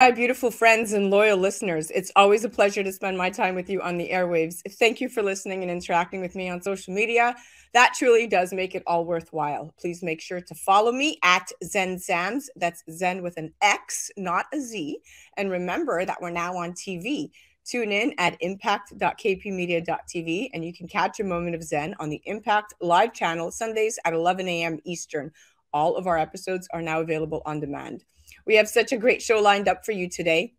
My beautiful friends and loyal listeners, it's always a pleasure to spend my time with you on the airwaves. Thank you for listening and interacting with me on social media. That truly does make it all worthwhile. Please make sure to follow me at ZenSams. That's Zen with an X, not a Z. And remember that we're now on TV. Tune in at impact.kpmedia.tv and you can catch a moment of Zen on the Impact live channel Sundays at 11 a.m. Eastern. All of our episodes are now available on demand. We have such a great show lined up for you today.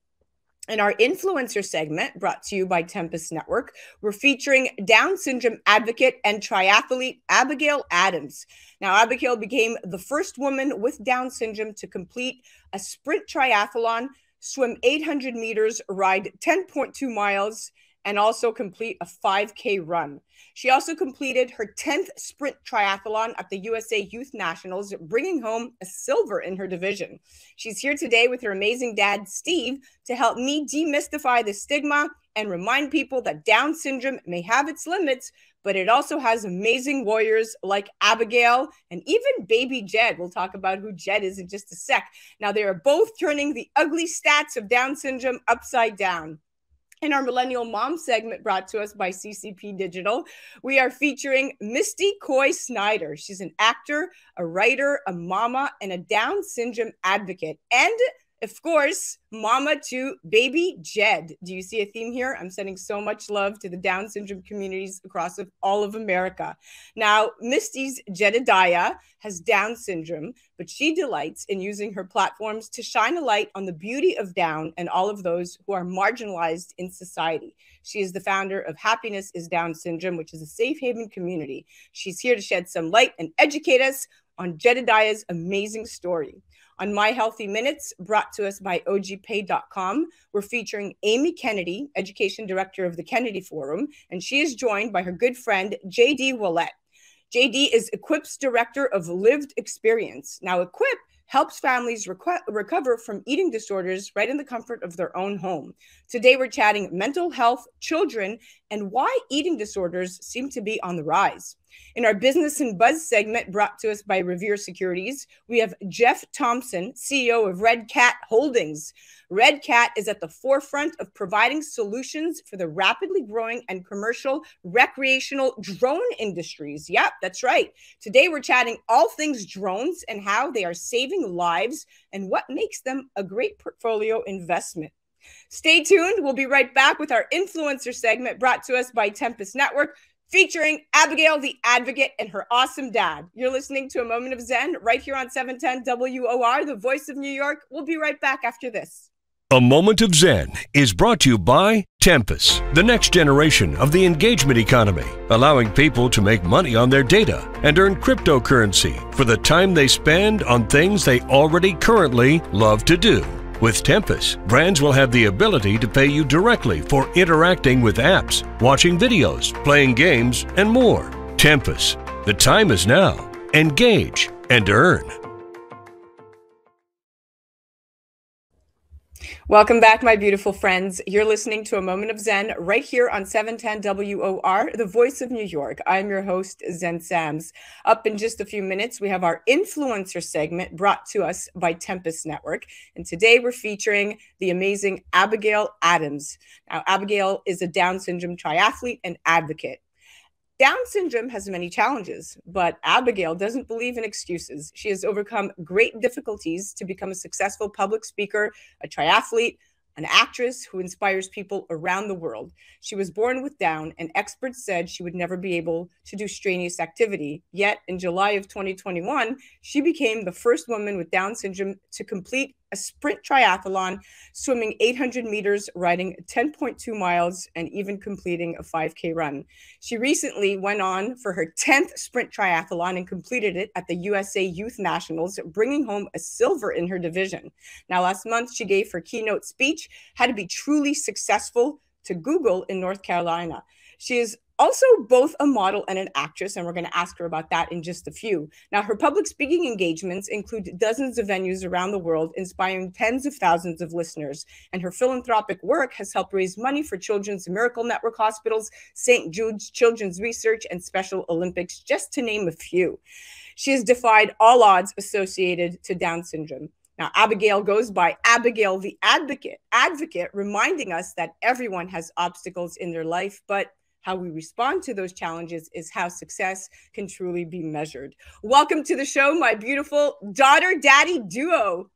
In our influencer segment, brought to you by Tempest Network, we're featuring Down syndrome advocate and triathlete Abigail Adams. Now, Abigail became the first woman with Down syndrome to complete a sprint triathlon, swim 800 meters, ride 10.2 miles, and also complete a 5K run. She also completed her 10th sprint triathlon at the USA Youth Nationals, bringing home a silver in her division. She's here today with her amazing dad, Steve, to help me demystify the stigma and remind people that Down syndrome may have its limits, but it also has amazing warriors like Abigail and even baby Jed. We'll talk about who Jed is in just a sec. Now, they are both turning the ugly stats of Down syndrome upside down. In our Millennial Mom segment brought to us by CCP Digital, we are featuring Misty Coy Snyder. She's an actor, a writer, a mama, and a Down syndrome advocate. And of course, mama to baby Jed. Do you see a theme here? I'm sending so much love to the Down syndrome communities across all of America. Now, Misty's Jedediah has Down syndrome, but she delights in using her platforms to shine a light on the beauty of Down and all of those who are marginalized in society. She is the founder of Happiness is Down Syndrome, which is a safe haven community. She's here to shed some light and educate us on Jedediah's amazing story. On My Healthy Minutes, brought to us by ogpay.com, we're featuring Amy Kennedy, Education Director of the Kennedy Forum, and she is joined by her good friend, JD Willett. JD is Equip's Director of Lived Experience. Now, Equip helps families recover from eating disorders right in the comfort of their own home. Today, we're chatting mental health, children, and why eating disorders seem to be on the rise. In our Business and Buzz segment brought to us by Revere Securities, we have Jeff Thompson, CEO of Red Cat Holdings. Red Cat is at the forefront of providing solutions for the rapidly growing and commercial recreational drone industries. Yep, that's right. Today, we're chatting all things drones and how they are saving lives and what makes them a great portfolio investment. Stay tuned. We'll be right back with our influencer segment brought to us by Tempest Network, featuring Abigail the Advocate and her awesome dad. You're listening to A Moment of Zen right here on 710 WOR, the voice of New York. We'll be right back after this. A Moment of Zen is brought to you by Tempest, the next generation of the engagement economy, allowing people to make money on their data and earn cryptocurrency for the time they spend on things they already currently love to do. With Tempest, brands will have the ability to pay you directly for interacting with apps, watching videos, playing games, and more. Tempest, the time is now. Engage and earn. Welcome back, my beautiful friends. You're listening to A Moment of Zen right here on 710 WOR, the voice of New York. I'm your host, Zen Sams. Up in just a few minutes, we have our influencer segment brought to us by Tempest Network. And today we're featuring the amazing Abigail Adams. Now, Abigail is a Down syndrome triathlete and advocate. Down syndrome has many challenges, but Abigail doesn't believe in excuses. She has overcome great difficulties to become a successful public speaker, a triathlete, an actress who inspires people around the world. She was born with Down, and experts said she would never be able to do strenuous activity. Yet, in July of 2021, she became the first woman with Down syndrome to complete a sprint triathlon, swimming 800 meters, riding 10.2 miles, and even completing a 5K run. She recently went on for her 10th sprint triathlon and completed it at the USA Youth Nationals, bringing home a silver in her division. Now, last month, she gave her keynote speech, How to Be Truly Successful, to Google in North Carolina. She is also both a model and an actress, and we're going to ask her about that in just a few. Now, her public speaking engagements include dozens of venues around the world, inspiring tens of thousands of listeners. And her philanthropic work has helped raise money for Children's Miracle Network hospitals, St. Jude's Children's Research, and Special Olympics, just to name a few. She has defied all odds associated to Down syndrome. Now, Abigail goes by Abigail the Advocate, reminding us that everyone has obstacles in their life, but how we respond to those challenges is how success can truly be measured. Welcome to the show, my beautiful daughter-daddy duo.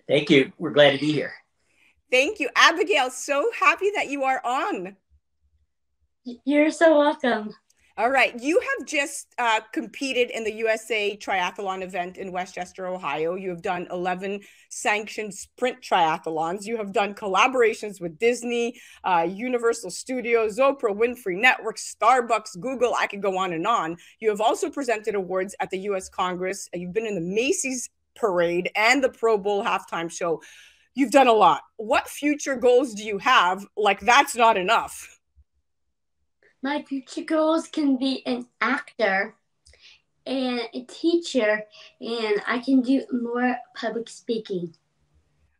Thank you. We're glad to be here. Thank you, Abigail. So happy that you are on. You're so welcome. All right. You have just competed in the USA Triathlon event in Westchester, Ohio. You have done 11 sanctioned sprint triathlons. You have done collaborations with Disney, Universal Studios, Oprah Winfrey Network, Starbucks, Google. I could go on and on. You have also presented awards at the U.S. Congress. You've been in the Macy's parade and the Pro Bowl halftime show. You've done a lot. What future goals do you have? Like, that's not enough. My future goals can be an actor and a teacher, and I can do more public speaking.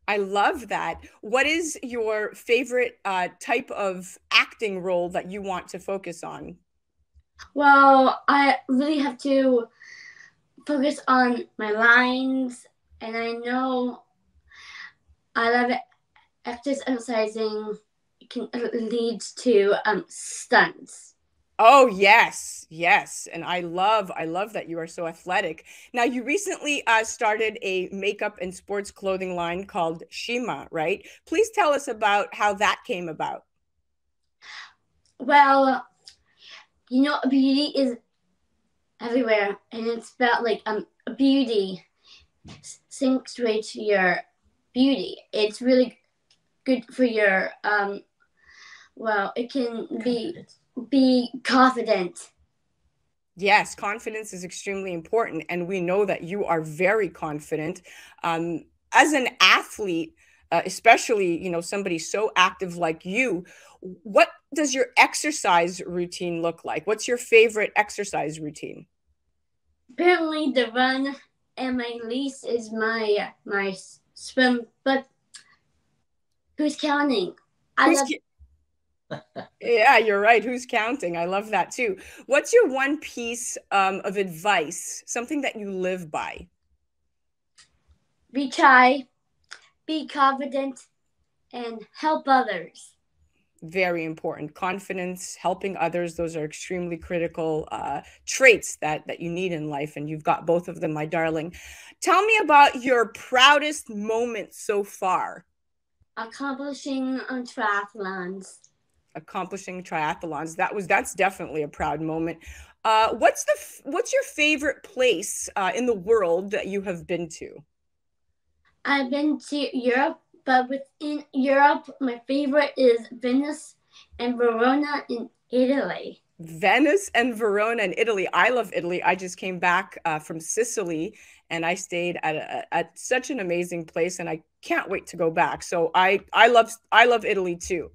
I love that. What is your favorite type of acting role that you want to focus on? Well, I really have to focus on my lines, and I know I love exercising can lead to stunts. Oh, yes. And I love that you are so athletic. Now, you recently started a makeup and sports clothing line called Stigma, right? Please tell us about how that came about. Well, beauty is everywhere, and it's about like beauty sinks right to your beauty. It's really good for your well, it can be confident. Yes, confidence is extremely important, and we know that you are very confident. As an athlete, especially, somebody so active like you, what does your exercise routine look like? What's your favorite exercise routine? Apparently the run, and my least is my swim, but who's counting? Yeah, you're right. Who's counting? I love that too. What's your one piece of advice, something that you live by? Be shy, be confident, and help others. Very important. Confidence, helping others, those are extremely critical traits that you need in life, and you've got both of them, my darling. Tell me about your proudest moment so far. Accomplishing triathlons. That's definitely a proud moment. What's your favorite place in the world that you have been to? I've been to Europe, but within Europe, my favorite is Venice and Verona in Italy. Venice and Verona in Italy. I love Italy. I just came back from Sicily, and I stayed at such an amazing place, and I can't wait to go back. So I love Italy too.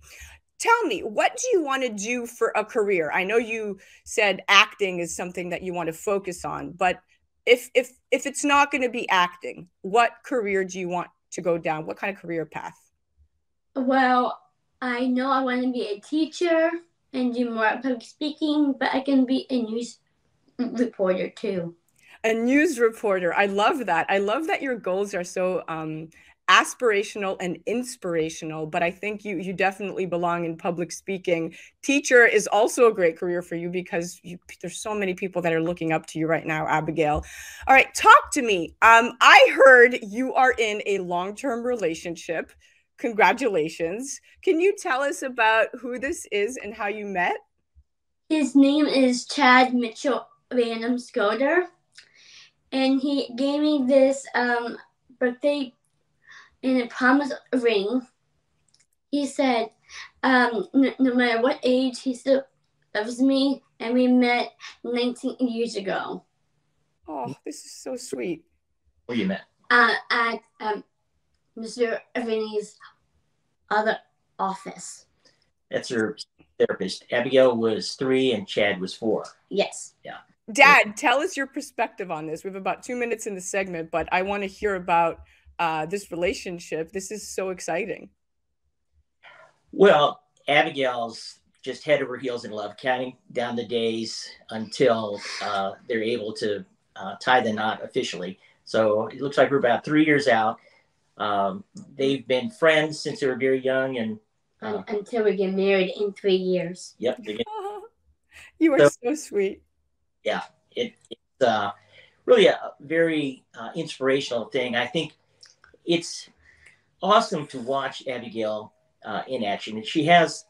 Tell me, what do you want to do for a career? I know you said acting is something that you want to focus on, but if it's not going to be acting, what career do you want to go down? What kind of career path? Well, I know I want to be a teacher and do more public speaking, but I can be a news reporter too. A news reporter. I love that. I love that your goals are so aspirational and inspirational, but I think you definitely belong in public speaking. Teacher is also a great career for you because there's so many people that are looking up to you right now, Abigail. All right, talk to me. I heard you are in a long-term relationship. Congratulations. Can you tell us about who this is and how you met? His name is Chad Mitchell Random Scoder, and he gave me this birthday in a promise ring. He said, no matter what age, he still loves me, and we met 19 years ago. Oh, this is so sweet. Where you met? At Mr. Vinny's other office. That's her therapist. Abigail was 3 and Chad was 4. Yes. Yeah. Dad, tell us your perspective on this. We have about 2 minutes in the segment, but I want to hear about this relationship. This is so exciting. Well, Abigail's just head over heels in love, counting down the days until they're able to tie the knot officially. So it looks like we're about 3 years out. They've been friends since they were very young, and until we get married in 3 years. Yep. You are so sweet. Yeah, it's really a very inspirational thing. I think it's awesome to watch Abigail in action. And she has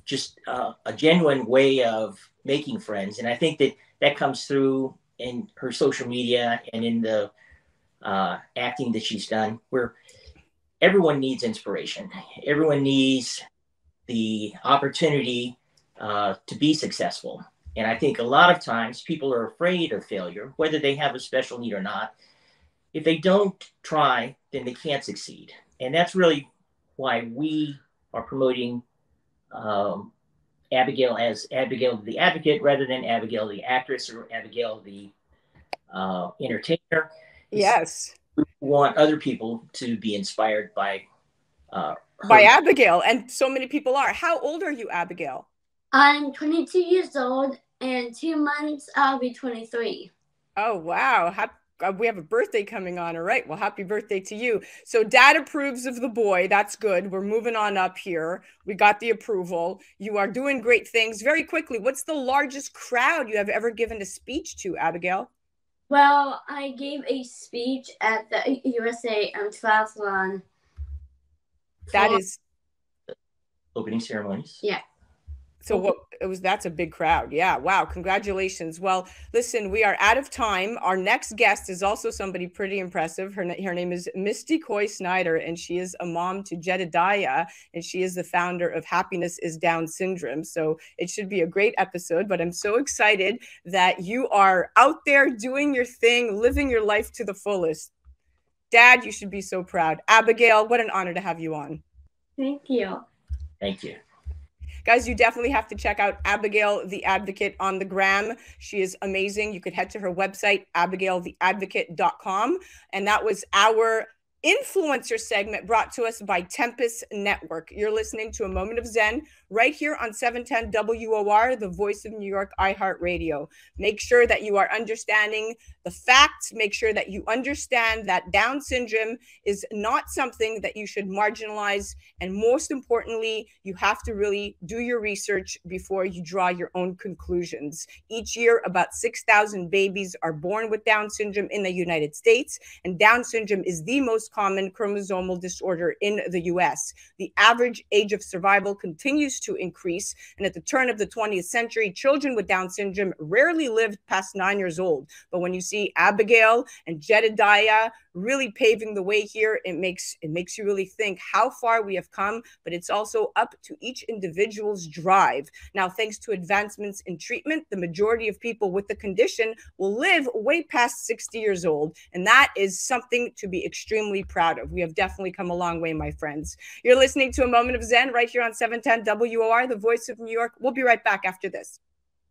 just a genuine way of making friends. And I think that comes through in her social media and in the acting that she's done, where everyone needs inspiration. Everyone needs the opportunity to be successful. And I think a lot of times people are afraid of failure, whether they have a special need or not. If they don't try, then they can't succeed. And that's really why we are promoting Abigail as Abigail the Advocate rather than Abigail the Actress or Abigail the Entertainer. Yes. We want other people to be inspired by Abigail. And so many people are. How old are you, Abigail? I'm 22 years old, and in 2 months I'll be 23. Oh, wow. We have a birthday coming on. All right. Well, happy birthday to you. So Dad approves of the boy. That's good. We're moving on up here. We got the approval. You are doing great things. Very quickly, what's the largest crowd you have ever given a speech to, Abigail? Well, I gave a speech at the USA Triathlon. That is opening ceremonies. Yeah. So that's a big crowd. Yeah. Wow. Congratulations. Well, listen, we are out of time. Our next guest is also somebody pretty impressive. Her name is Misty Coy Snyder, and she is a mom to Jedediah, and she is the founder of Happiness is Down Syndrome. So it should be a great episode, but I'm so excited that you are out there doing your thing, living your life to the fullest. Dad, you should be so proud. Abigail, what an honor to have you on. Thank you. Thank you. Guys, you definitely have to check out Abigail the Advocate on the gram. She is amazing. You could head to her website, abigailtheadvocate.com. And that was our influencer segment brought to us by Tempest Network. You're listening to A Moment of Zen right here on 710 WOR, the voice of New York, iHeartRadio. Make sure that you are understanding the facts. Make sure that you understand that Down syndrome is not something that you should marginalize. And most importantly, you have to really do your research before you draw your own conclusions. Each year, about 6,000 babies are born with Down syndrome in the United States, and Down syndrome is the most common chromosomal disorder in the US. The average age of survival continues to increase, and at the turn of the 20th century, children with Down syndrome rarely lived past 9 years old. But when you see Abigail and Jedediah really paving the way here, it makes you really think how far we have come, but it's also up to each individual's drive. Now, thanks to advancements in treatment, the majority of people with the condition will live way past 60 years old, and that is something to be extremely proud of. We have definitely come a long way, my friends. You're listening to A Moment of Zen right here on 710 WOR, the voice of New York. We'll be right back after this.